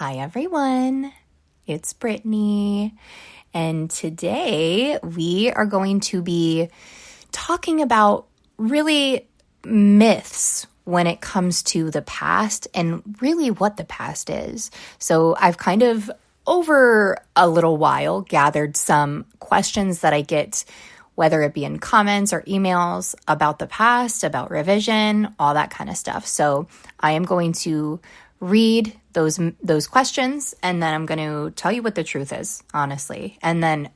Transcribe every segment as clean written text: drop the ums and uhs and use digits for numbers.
Hi everyone, it's Brittany, and today we are going to be talking about really myths when it comes to the past and really what the past is. So I've kind of over a little while gathered some questions that I get, whether it be in comments or emails about the past, about revision, all that kind of stuff. So I am going to read those questions, and then I'm going to tell you what the truth is, honestly. And then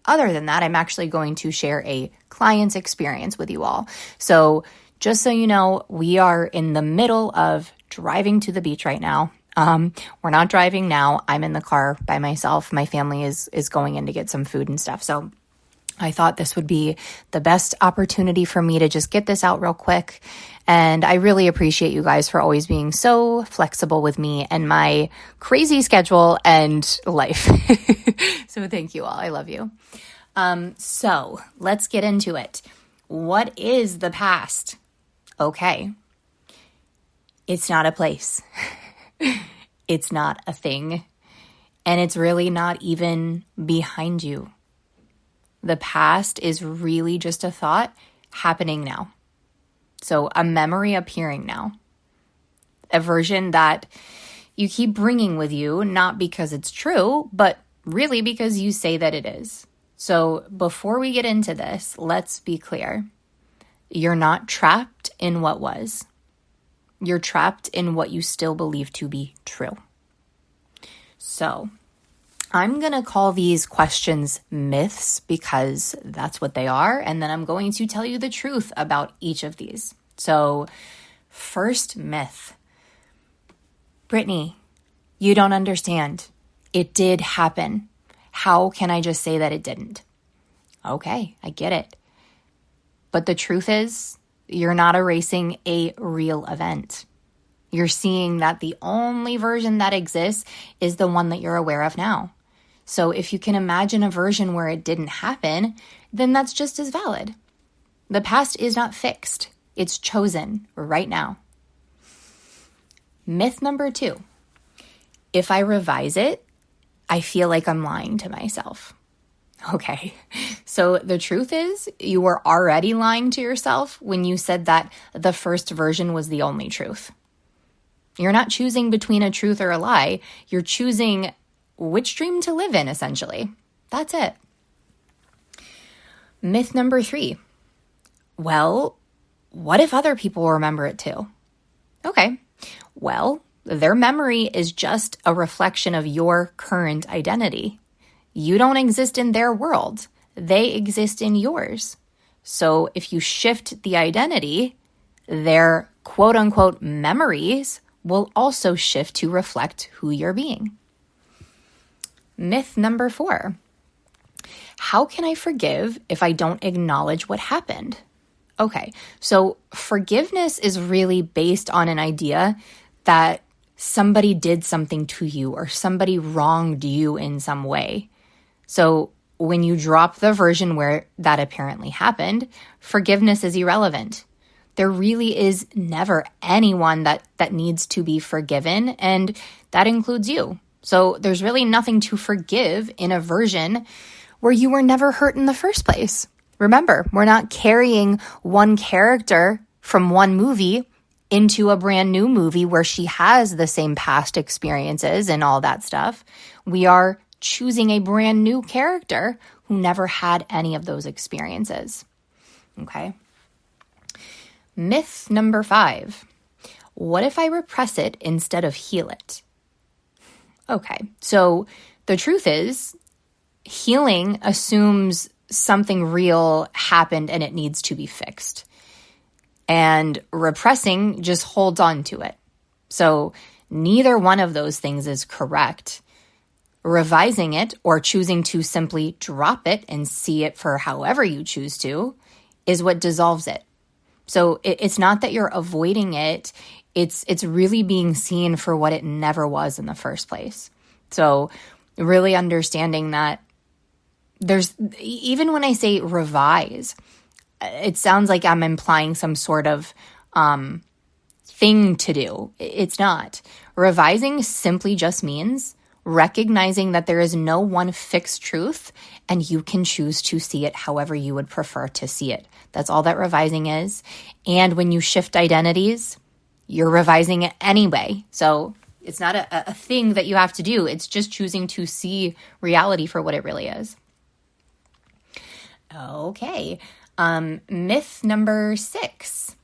other than that, I'm actually going to share a client's experience with you all. So just so you know, we are in the middle of driving to the beach right now. We're not driving now. I'm in the car by myself. My family is going in to get some food and stuff. So I thought this would be the best opportunity for me to just get this out real quick. And I really appreciate you guys for always being so flexible with me and my crazy schedule and life. So thank you all. I love you. So let's get into it. What is the past? Okay. It's not a place. It's not a thing. And it's really not even behind you. The past is really just a thought happening now. So a memory appearing now. A version that you keep bringing with you, not because it's true, but really because you say that it is. So before we get into this, let's be clear. You're not trapped in what was. You're trapped in what you still believe to be true. So I'm going to call these questions myths because that's what they are. And then I'm going to tell you the truth about each of these. So first myth. Brittany, you don't understand. It did happen. How can I just say that it didn't? Okay, I get it. But the truth is, you're not erasing a real event. You're seeing that the only version that exists is the one that you're aware of now. So if you can imagine a version where it didn't happen, then that's just as valid. The past is not fixed. It's chosen right now. Myth number 2. If I revise it, I feel like I'm lying to myself. Okay, so the truth is you were already lying to yourself when you said that the first version was the only truth. You're not choosing between a truth or a lie. You're choosing which dream to live in, essentially. That's it. Myth number 3. Well, what if other people remember it too? Okay, well, their memory is just a reflection of your current identity. You don't exist in their world. They exist in yours. So if you shift the identity, their quote-unquote memories will also shift to reflect who you're being. Myth number 4. How can I forgive if I don't acknowledge what happened? Okay, so forgiveness is really based on an idea that somebody did something to you or somebody wronged you in some way. So when you drop the version where that apparently happened, forgiveness is irrelevant. There really is never anyone that needs to be forgiven, and that includes you. So there's really nothing to forgive in a version where you were never hurt in the first place. Remember, we're not carrying one character from one movie into a brand new movie where she has the same past experiences and all that stuff. We are choosing a brand new character who never had any of those experiences. Okay. Myth number 5. What if I repress it instead of heal it? Okay, so the truth is, healing assumes something real happened and it needs to be fixed. And repressing just holds on to it. So neither one of those things is correct. Revising it or choosing to simply drop it and see it for however you choose to is what dissolves it. So it's not that you're avoiding it. It's really being seen for what it never was in the first place. So really understanding that there's, even when I say revise, it sounds like I'm implying some sort of thing to do. It's not. Revising simply just means recognizing that there is no one fixed truth and you can choose to see it however you would prefer to see it. That's all that revising is. And when you shift identities, you're revising it anyway. So it's not a thing that you have to do. It's just choosing to see reality for what it really is. Okay. Myth number 6.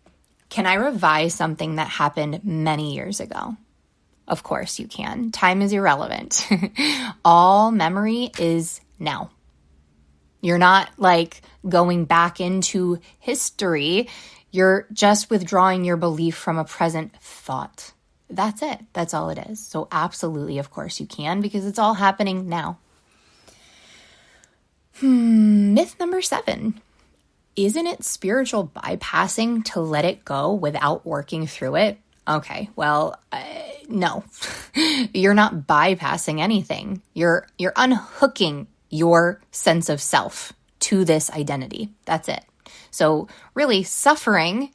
Can I revise something that happened many years ago? Of course you can. Time is irrelevant. All memory is now. You're not like going back into history. You're just withdrawing your belief from a present thought. That's it. That's all it is. So absolutely, of course you can, because it's all happening now. Myth number 7. Isn't it spiritual bypassing to let it go without working through it? Okay, well, no. You're not bypassing anything. You're unhooking your sense of self to this identity. That's it. So really, suffering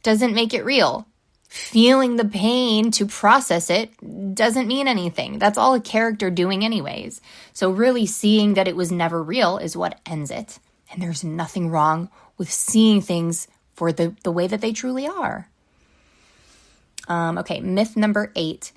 doesn't make it real. Feeling the pain to process it doesn't mean anything. That's all a character doing anyways. So really seeing that it was never real is what ends it. And there's nothing wrong with seeing things for the way that they truly are. Okay, myth number 8.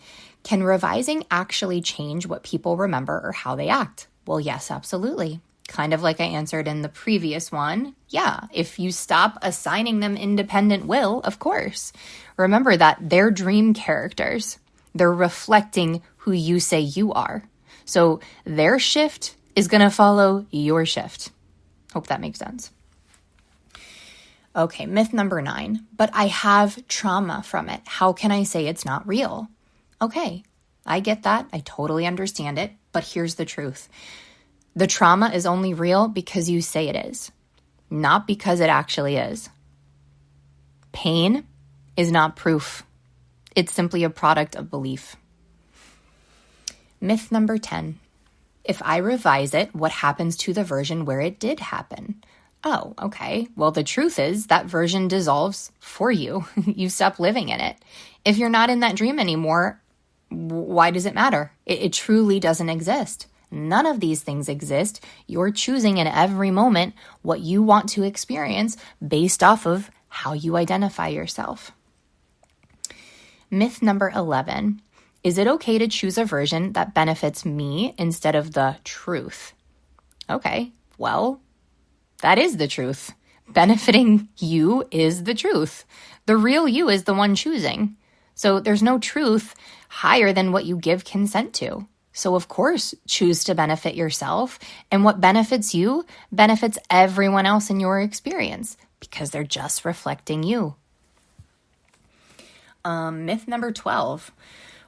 Can revising actually change what people remember or how they act? Well, yes, absolutely. Kind of like I answered in the previous one. Yeah, if you stop assigning them independent will, of course. Remember that they're dream characters. They're reflecting who you say you are. So their shift is going to follow your shift. Hope that makes sense. Okay, myth number 9. But I have trauma from it. How can I say it's not real? Okay, I get that. I totally understand it. But here's the truth. The trauma is only real because you say it is, not because it actually is. Pain is not proof. It's simply a product of belief. Myth number 10. If I revise it, what happens to the version where it did happen? Oh, okay. Well, the truth is that version dissolves for you. You stop living in it. If you're not in that dream anymore, why does it matter? It truly doesn't exist. None of these things exist. You're choosing in every moment what you want to experience based off of how you identify yourself. Myth number 11. Is it okay to choose a version that benefits me instead of the truth? Okay, well, that is the truth. Benefiting you is the truth. The real you is the one choosing. So there's no truth higher than what you give consent to. So of course, choose to benefit yourself. And what benefits you benefits everyone else in your experience because they're just reflecting you. Myth number 12.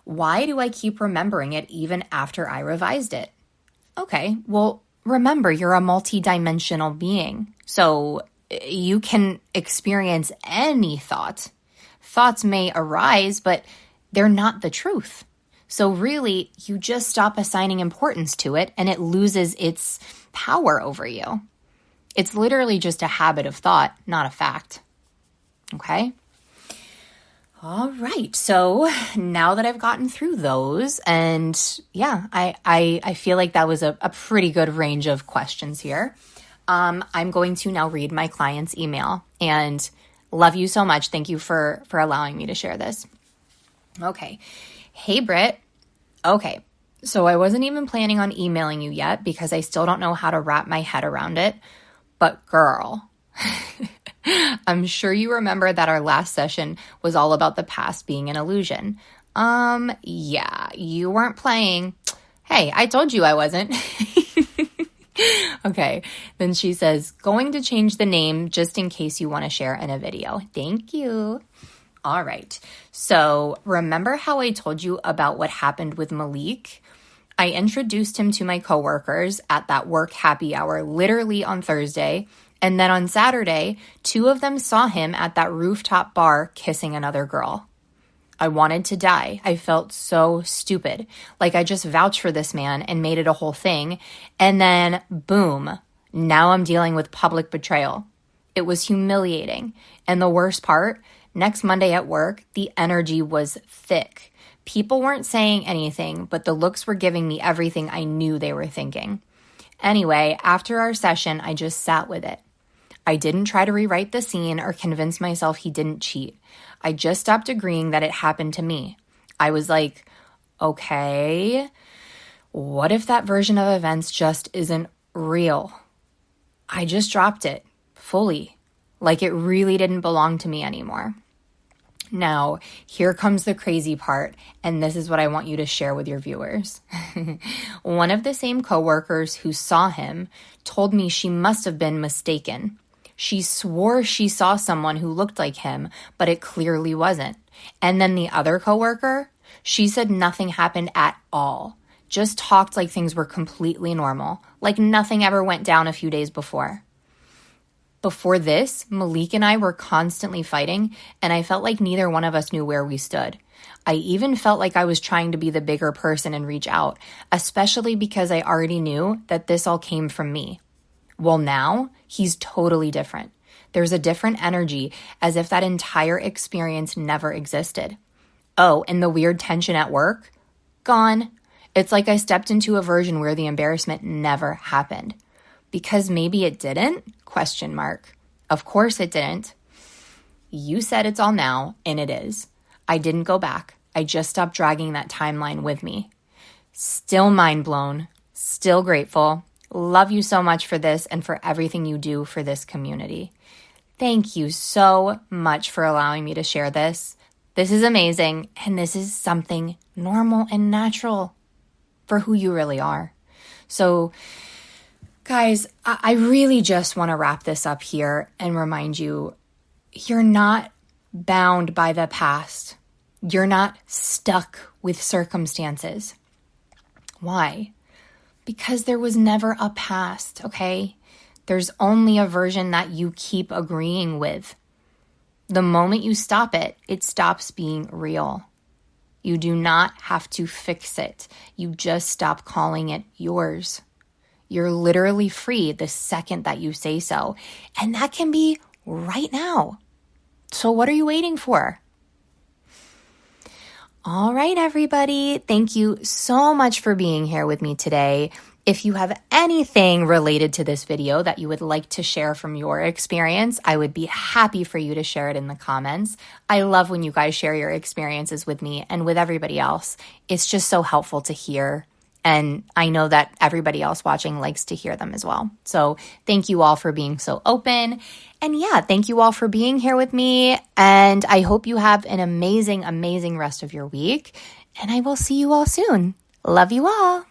Why do I keep remembering it even after I revised it? Okay, well, remember, you're a multidimensional being. So you can experience any thought. Thoughts may arise, but they're not the truth. So really, you just stop assigning importance to it and it loses its power over you. It's literally just a habit of thought, not a fact. Okay? All right. So now that I've gotten through those, and yeah, I feel like that was a pretty good range of questions here. I'm going to now read my client's email, and love you so much. Thank you for allowing me to share this. Okay. Hey, Britt. Okay. So I wasn't even planning on emailing you yet because I still don't know how to wrap my head around it. But girl, I'm sure you remember that our last session was all about the past being an illusion. Yeah, you weren't playing. Hey, I told you I wasn't. Okay. Then she says, going to change the name just in case you want to share in a video. Thank you. All right. So remember how I told you about what happened with Malik? I introduced him to my coworkers at that work happy hour, literally on Thursday. And then on Saturday, 2 of them saw him at that rooftop bar kissing another girl. I wanted to die. I felt so stupid. Like I just vouched for this man and made it a whole thing. And then boom, now I'm dealing with public betrayal. It was humiliating. And the worst part, Next Monday at work, the energy was thick. People weren't saying anything, but the looks were giving me everything I knew they were thinking. Anyway, after our session, I just sat with it. I didn't try to rewrite the scene or convince myself he didn't cheat. I just stopped agreeing that it happened to me. I was like, okay, what if that version of events just isn't real? I just dropped it fully, like it really didn't belong to me anymore. Now, here comes the crazy part, and this is what I want you to share with your viewers. One of the same coworkers who saw him told me she must have been mistaken. She swore she saw someone who looked like him, but it clearly wasn't. And then the other coworker, she said nothing happened at all. Just talked like things were completely normal, like nothing ever went down a few days before. Before this, Malik and I were constantly fighting, and I felt like neither one of us knew where we stood. I even felt like I was trying to be the bigger person and reach out, especially because I already knew that this all came from me. Well, now, he's totally different. There's a different energy, as if that entire experience never existed. Oh, and the weird tension at work? Gone. It's like I stepped into a version where the embarrassment never happened. Because maybe it didn't? ? Of course it didn't. You said it's all now, and it is. I didn't go back. I just stopped dragging that timeline with me. Still mind blown. Still grateful. Love you so much for this and for everything you do for this community. Thank you so much for allowing me to share this. This is amazing, and this is something normal and natural for who you really are. So, guys, I really just want to wrap this up here and remind you, you're not bound by the past. You're not stuck with circumstances. Why? Because there was never a past, okay? There's only a version that you keep agreeing with. The moment you stop it, it stops being real. You do not have to fix it. You just stop calling it yours. You're literally free the second that you say so. And that can be right now. So what are you waiting for? All right, everybody. Thank you so much for being here with me today. If you have anything related to this video that you would like to share from your experience, I would be happy for you to share it in the comments. I love when you guys share your experiences with me and with everybody else. It's just so helpful to hear. And I know that everybody else watching likes to hear them as well. So thank you all for being so open. And yeah, thank you all for being here with me. And I hope you have an amazing, amazing rest of your week. And I will see you all soon. Love you all.